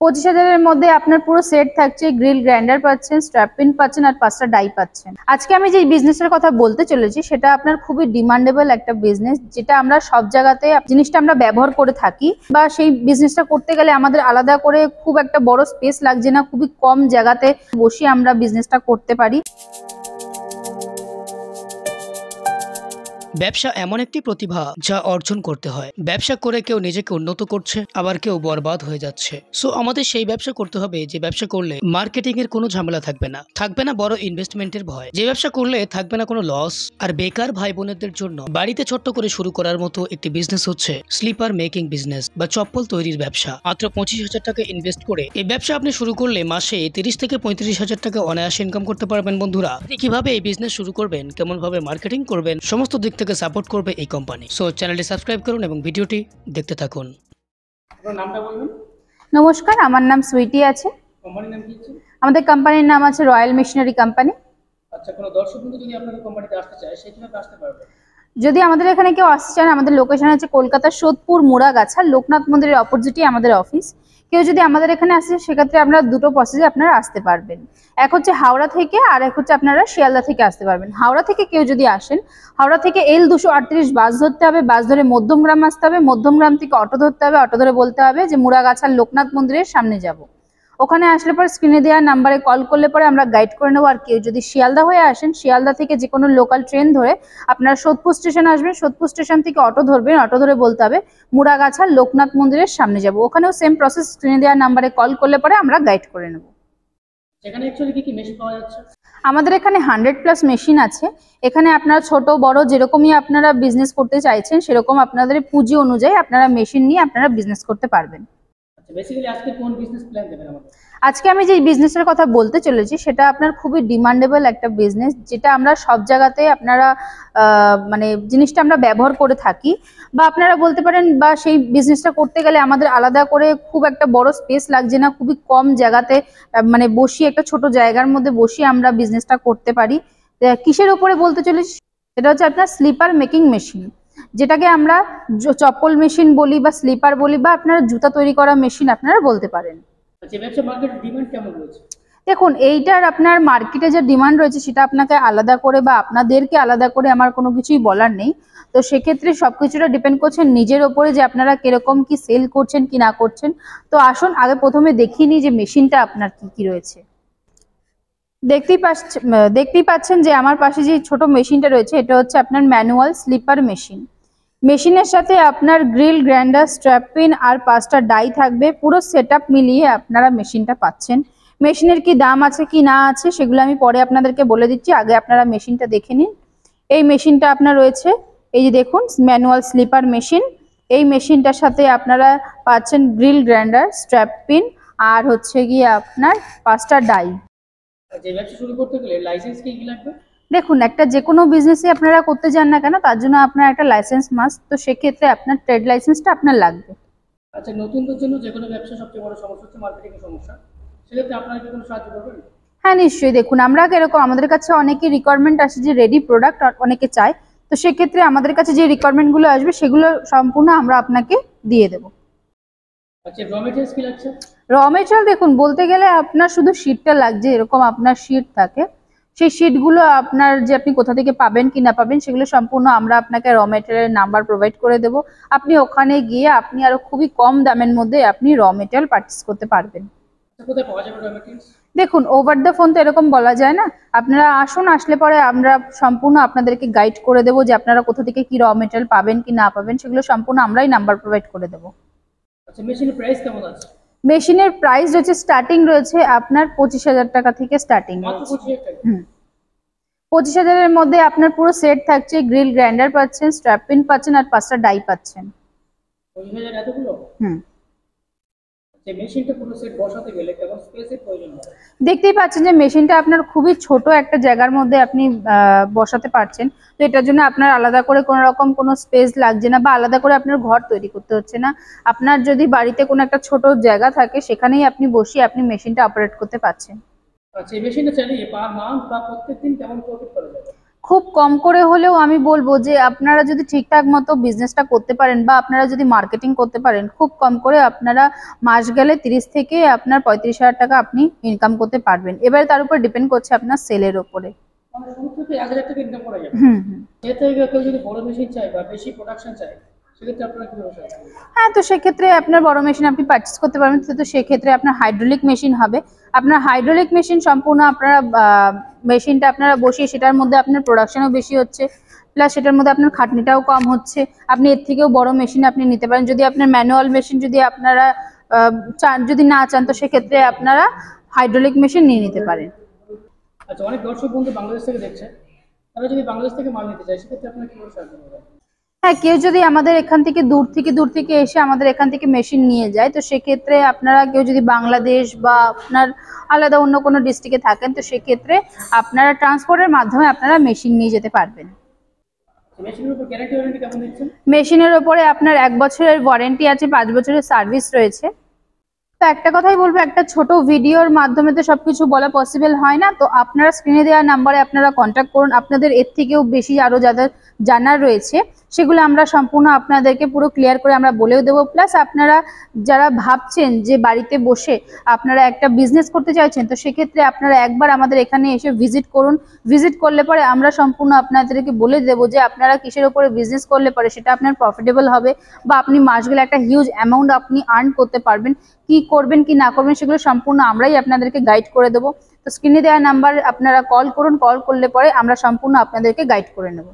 25,000-এর মধ্যে আপনার পুরো সেট থাকছে, গ্রিল গ্রাইন্ডার পাচ্ছেন, স্ট্র্যাপ পিন পাচ্ছেন আর 5টা ডাই পাচ্ছেন। আজকে আমি যে বিজনেসের কথা বলতে চলেছি সেটা আপনার খুবই ডিমান্ডেবল একটা বিজনেস, যেটা আমরা সব জায়গাতে জিনিসটা আমরা ব্যবহার করে থাকি। বা সেই বিজনেসটা করতে গেলে আমাদের আলাদা করে খুব একটা বড় স্পেস লাগছে না, খুবই কম জায়গাতে বসে আমরা বিজনেসটা করতে পারি। ব্যবসা এমন একটি প্রতিভা যা অর্জন করতে হয়। ব্যবসা করে কেউ নিজেকে উন্নত করছে, আবার কেউ বরবাদ হয়ে যাচ্ছে। সো আমাদের সেই ব্যবসা করতে হবে যে ব্যবসা করলে মার্কেটিং এর কোনো ঝামেলা থাকবে না, থাকবে না বড় ইনভেস্টমেন্টের ভয়, যে ব্যবসা করলে থাকবে না কোনো লস। আর বেকার ভাই বোনেদের জন্য বাড়িতে ছোট্ট করে শুরু করার মতো একটি বিজনেস হচ্ছে স্লিপার মেকিং বিজনেস বা চপ্পল তৈরির ব্যবসা। মাত্র 25,000 টাকা ইনভেস্ট করে এই ব্যবসা আপনি শুরু করলে মাসে 30 থেকে 35,000 টাকা অনায়াসে ইনকাম করতে পারবেন। বন্ধুরা, কিভাবে এই বিজনেস শুরু করবেন, কেমন ভাবে মার্কেটিং করবেন, সমস্ত দিক থেকে সাপোর্ট করবে এই কোম্পানি। সো চ্যানেলটি সাবস্ক্রাইব করুন এবং ভিডিওটি দেখতে থাকুন। আপনার নামটা বলবেন? নমস্কার, আমার নাম সুইটি আছে। কোম্পানির নাম কি আছে? আমাদের কোম্পানির নাম আছে রয়্যাল মেশিনারি কোম্পানি। আচ্ছা, কোনো দর্শক বন্ধু যদি আপনাদের কোম্পানিতে আসতে চায় সে কিভাবে আসতে পারবে? যদি আমাদের এখানে কেউ আসতে চান, আমাদের লোকেশন আছে কলকাতার সোদপুর মুড়াগাছা, লোকনাথ মন্দিরের অপোজিটই আমাদের অফিস। কেউ যদি আমাদের এখানে আসে সেক্ষেত্রে আপনারা দুটো প্রসেসে আপনারা আসতে পারবেন। এক হচ্ছে হাওড়া থেকে, আর এক হচ্ছে আপনারা শিয়ালদা থেকে আসতে পারবেন। হাওড়া থেকে কেউ যদি আসেন, হাওড়া থেকে L238 বাস ধরতে হবে, বাস ধরে মধ্যমগ্রাম আসতে হবে, মধ্যমগ্রাম থেকে অটো ধরতে হবে, অটো ধরে বলতে হবে যে মুড়াগাছার লোকনাথ মন্দিরের সামনে যাব। ওখানে আসলে পরে স্ক্রিনে দেওয়া নাম্বারে কল করলে পরে আমরা গাইড করে নেবো। আর কেউ যদি শিয়ালদা হয়ে আসেন, শিয়ালদা থেকে যে কোনো লোকাল ট্রেন ধরে আপনারা সোদপুর স্টেশন আসবেন, সোদপুর স্টেশন থেকে অটো ধরবেন, অটো ধরে বলতে হবে মুড়াগাছার লোকনাথ মন্দিরের সামনে যাব। ওখানেও সেম প্রসেস, স্ক্রিনে দেওয়া নাম্বারে কল করলে পরে আমরা গাইড করে নেব। এখানে অ্যাকচুয়ালি কি কি মেশিন পাওয়া যাচ্ছে? আমাদের এখানে 100+ মেশিন আছে। এখানে আপনারা ছোট বড় যেরকমই আপনারা বিজনেস করতে চাইছেন সেরকম আপনাদের পুঁজি অনুযায়ী আপনারা মেশিন নিয়ে আপনারা বিজনেস করতে পারবেন। বেসিক্যালি আজকে কোন বিজনেস প্ল্যান দেবেন আমাদের? আজকে আমি যে বিজনেসের কথা বলতে চলেছি সেটা আপনার খুবই ডিমান্ডেবল একটা বিজনেস, যেটা আমরা সব জায়গাতে আপনারা মানে জিনিসটা আমরা ব্যবহার করে থাকি। বা আপনারা বলতে পারেন, বা সেই বিজনেসটা করতে গেলে আমাদের আলাদা করে খুব একটা বড় স্পেস লাগছে না, খুবই কম জায়গাতে মানে বসিয়ে একটা ছোট জায়গার মধ্যে বসিয়ে আমরা বিজনেসটা করতে পারি। কিসের উপরে বলতে চলেছি, এটা হচ্ছে আপনার স্লিপার মেকিং মেশিন, যেটাকে আমরা চপ্পল মেশিন বলি বা স্লিপার বলি, বা আপনারা জুতা তৈরি করা মেশিন আপনারা বলতে পারেন। আচ্ছা, ব্যবসা মার্কেটের ডিমান্ড কেমন রয়েছে? দেখুন, এইটার আপনার মার্কেটে যে ডিমান্ড রয়েছে সেটা আপনাকে আলাদা করে বা আপনাদেরকে আলাদা করে আমার কোনো কিছুই বলার নেই। তো সেক্ষেত্রে সবকিছুটা ডিপেন্ড করছে নিজের ওপরে যে আপনারা কিরকম কি সেল করছেন কি না করছেন। তো আসুন আগে প্রথমে দেখিয়ে নিই যে মেশিনটা আপনার কি কি রয়েছে। দেখতেই পাচ্ছেন যে আমার পাশে যে ছোট মেশিনটা রয়েছে এটা হচ্ছে আপনার ম্যানুয়াল স্লিপার মেশিন। মেশিনের সাথে আপনার গ্রিল গ্রাইন্ডার স্ট্র্যাপ পিন আর 5টা ডাই থাকবে। পুরো সেটআপ মিলিয়ে আপনারা মেশিনটা পাচ্ছেন। মেশিনের কি দাম আছে কি না আছে সেগুলো আমি পরে আপনাদেরকে বলে দিচ্ছি, আগে আপনারা মেশিনটা দেখে নিন। এই মেশিনটা আপনার রয়েছে, এই যে দেখুন ম্যানুয়াল স্লিপার মেশিন। এই মেশিনটার সাথে আপনারা পাচ্ছেন গ্রিল গ্রাইন্ডার স্ট্র্যাপ পিন আর হচ্ছে গিয়ে আপনার 5টা ডাই। যে ব্যবসা শুরু করতে গেলে লাইসেন্স কি লাগবে? দেখুন, একটা যে কোনো বিজনেসই আপনারা করতে যান না কেন তার জন্য আপনার একটা লাইসেন্স মাস্ট। তো সেক্ষেত্রে আপনার ট্রেড লাইসেন্সটা আপনার লাগবে। আচ্ছা, নতুনদের জন্য যে কোনো ব্যবসা সবচেয়ে বড় সমস্যা হচ্ছে মার্কেটিং এর সমস্যা। সেক্ষেত্রে আপনারা কি কোনো সাহায্য করবেন? হ্যাঁ, নিশ্চয়ই। দেখুন, আমরা এরকম আমাদের কাছে অনেকেই রিকোয়ারমেন্ট আসে যে রেডি প্রোডাক্ট অনেকে চায়। তো সেক্ষেত্রে আমাদের কাছে যে রিকোয়ারমেন্টগুলো আসবে সেগুলো সম্পূর্ণ আমরা আপনাকে দিয়ে দেবো। আচ্ছা, র মেটেরিয়ালস কি লাগছে? র মেটেরিয়াল দেখুন, বলতে গেলে আপনার শুধু শিটটা লাগছে। এরকম আপনার শিট থাকে, সেই শিটগুলো আপনার যে আপনি কোথা থেকে পাবেন কি না পাবেন সেগুলো সম্পূর্ণ আমরা আপনাকে র মেটেরিয়ালের নাম্বার প্রোভাইড করে দেবো। আপনি ওখানে গিয়ে আপনি আরো খুবই কম দামের মধ্যে আপনি র মেটেরিয়াল পারচেস করতে পারবেন। কোথায় পাওয়া যাবে র মেটেরিয়ালস? দেখুন, ওভার দ্য ফোন তো এরকম বলা যায় না। আপনারা আসুন, আসলে পরে আমরা সম্পূর্ণ আপনাদেরকে গাইড করে দেবো যে আপনারা কোথা থেকে কি র মেটেরিয়াল পাবেন কি না পাবেন সেগুলো সম্পূর্ণ আমরাই নাম্বার প্রোভাইড করে দেবো। আচ্ছা, মেশিনের প্রাইস কেমন আছে? মেশিনের প্রাইস রয়েছে, স্টার্টিং রয়েছে আপনার 25,000 টাকা থেকে স্টার্টিং মাত্র রয়েছে। 25,000 টাকা? 25,000-এর মধ্যে আপনার পুরো সেট থাকছে, গ্রিল গ্রাইন্ডার পাচ্ছেন, স্ট্র্যাপ পিন পাচ্ছেন আর 5টা ডাই পাচ্ছেন। 25,000 এতগুলো? হুম। যে মেশিনটা পুরো সেট বসাতে গেলে কেমন স্পেসের প্রয়োজন হয়? দেখতেই পাচ্ছেন যে মেশিনটা আপনার খুবই ছোট একটা জায়গার মধ্যে আপনি বসাতে পারছেন। তো এটার জন্য আপনার আলাদা করে কোনো রকম কোনো স্পেস লাগছে না বা আলাদা করে আপনার ঘর তৈরি করতে হচ্ছে না। আপনার যদি বাড়িতে কোনো একটা ছোট জায়গা থাকে সেখানেই আপনি বসিয়ে আপনি মেশিনটা অপারেট করতে পারছেন। আচ্ছা, এই মেশিনটা চালিয়ে পার মান্থ বা প্রত্যেকদিন কেমন প্রফিট করা যাবে? খুব কম করে হলেও আমি বলবো যে আপনারা যদি ঠিকঠাক মতো বিজনেসটা করতে পারেন বা আপনারা যদি মার্কেটিং করতে পারেন, খুব কম করে আপনারা মাস গেলে 30 থেকে আপনার 35,000 টাকা আপনি ইনকাম করতে পারবেন। এবারে তার উপর ডিপেন্ড করছে আপনার সেলের উপরে। মানে শুরু থেকে 1,000 টাকা ইনকাম করা যাবে। হুম হুম। এর থেকে কেউ যদি বড় মেশিন চায় বা বেশি প্রোডাকশন চায়, সেক্ষেত্রে আপনারা কিভাবে সাহায্য করবেন? হ্যাঁ, তো সেক্ষেত্রে আপনার বড় মেশিন আপনি পারচেস করতে পারবেন। তো সেক্ষেত্রে আপনার হাইড্রোলিক মেশিন হবে। আপনার হাইড্রোলিক মেশিন সম্পূর্ণ আপনারা মেশিনটা আপনারা বসিয়ে সেটার মধ্যে আপনার প্রোডাকশনও বেশি হচ্ছে, প্লাস সেটার মধ্যে আপনার খাটনিটাও কম হচ্ছে। আপনি এর থেকেও বড় মেশিন আপনি নিতে পারেন। যদি আপনার ম্যানুয়াল মেশিন যদি আপনারা চান, যদি না চান, তো সেক্ষেত্রে আপনারা হাইড্রোলিক মেশিন নিয়ে নিতে পারেন। আচ্ছা, অনেক দর্শক বন্ধু বাংলাদেশ থেকে দেখছে, তারা যদি বাংলাদেশ থেকে মাল নিতে চায়, সেক্ষেত্রে আপনারা কিভাবে সাহায্য করবেন? হ্যাঁ, কেউ যদি আমাদের এখান থেকে দূর থেকে এসে আমাদের এখান থেকে মেশিন নিয়ে যায়, তো সেক্ষেত্রে আপনারা কেউ যদি বাংলাদেশ বা আপনার আলাদা অন্য কোনো ডিস্ট্রিক্টে থাকেন, তো সেক্ষেত্রে আপনারা ট্রান্সপোর্টের মাধ্যমে আপনারা মেশিন নিয়ে যেতে পারবেন। মেশিনের উপর গ্যারান্টি ওয়ারেন্টি কেমন দিচ্ছেন? মেশিনের ওপরে আপনার 1 বছরের ওয়ারেন্টি আছে, 5 বছরের সার্ভিস রয়েছে। তো একটা কথাই বলবো, একটা ছোট ভিডিওর মাধ্যমে তো সবকিছু বলা পসিবল হয় না। তো আপনারা স্ক্রিনে দেওয়া নাম্বারে আপনারা কন্ট্যাক্ট করুন। আপনাদের এর থেকেও বেশি আরো যাদের জানার রয়েছে সেগুলো আমরা সম্পূর্ণ আপনাদেরকে পুরো ক্লিয়ার করে আমরা বলেও দেবো। প্লাস আপনারা যারা ভাবছেন যে বাড়িতে বসে আপনারা একটা বিজনেস করতে চাইছেন, তো সেক্ষেত্রে আপনারা একবার আমাদের এখানে এসে ভিজিট করুন। ভিজিট করলে পরে আমরা সম্পূর্ণ আপনাদেরকে বলে দেবো যে আপনারা কিসের উপরে বিজনেস করলে পরে সেটা আপনার প্রফিটেবল হবে বা আপনি মাস গেলে একটা হিউজ অ্যামাউন্ট আপনি আর্ন করতে পারবেন। কি করবেন কি না করবেন সেগুলো সম্পূর্ণ আমরাই আপনাদেরকে গাইড করে দেবো। তো স্ক্রিনে দেওয়া নাম্বার আপনারা কল করুন, কল করলে পরে আমরা সম্পূর্ণ আপনাদেরকে গাইড করে নেব।